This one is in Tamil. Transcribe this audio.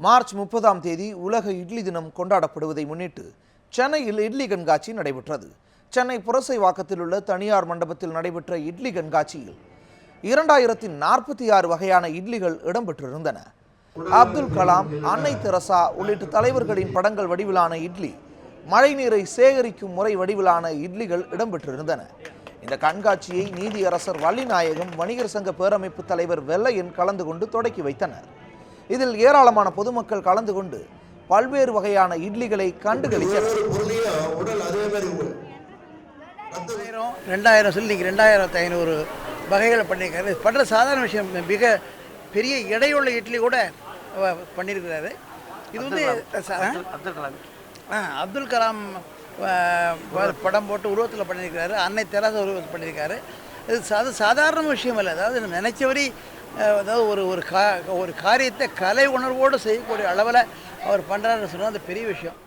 மார்ச் 30ஆம் தேதி உலக இட்லி தினம் கொண்டாடப்படுவதை முன்னிட்டு சென்னையில் இட்லி கண்காட்சி நடைபெற்றது. சென்னை புரசைவாக்கத்தில் உள்ள தனியார் மண்டபத்தில் நடைபெற்ற இட்லி கண்காட்சியில் 2046 வகையான இட்லிகள் இடம்பெற்றிருந்தன. அப்துல் கலாம், அன்னை தெரசா உள்ளிட்ட தலைவர்களின் படங்கள் வடிவிலான இட்லி, மழைநீரை சேகரிக்கும் முறை வடிவிலான இட்லிகள் இடம்பெற்றிருந்தன. இந்த கண்காட்சியை நீதியரசர் வள்ளிநாயகம், வணிகர் சங்க பேரமைப்பு தலைவர் வெள்ளையன் கலந்து கொண்டு தொடக்கி வைத்தனர். இதில் ஏராளமான பொதுமக்கள் கலந்து கொண்டு பல்வேறு வகையான இட்லிகளை கண்டுகளித்தனர். 2000 சொல்லி 2500 வகைகளை பண்ணியிருக்காரு. பண்ணுற சாதாரண விஷயம், மிக பெரிய எடையுள்ள இட்லி கூட பண்ணியிருக்கிறாரு. இது வந்து அப்துல் கலாம் படம் போட்டு உருவத்தில் பண்ணியிருக்கிறாரு. அன்னை தெரசா உருவத்தில் பண்ணியிருக்காரு. இது சாதாரண விஷயம் இல்லை. அதாவது நினைச்சவரி, அதாவது ஒரு காரியத்தை கலை உணர்வோடு செய்யக்கூடிய அளவில் அவர் பண்ணுறாருன்னு சொன்னால் அது பெரிய விஷயம்.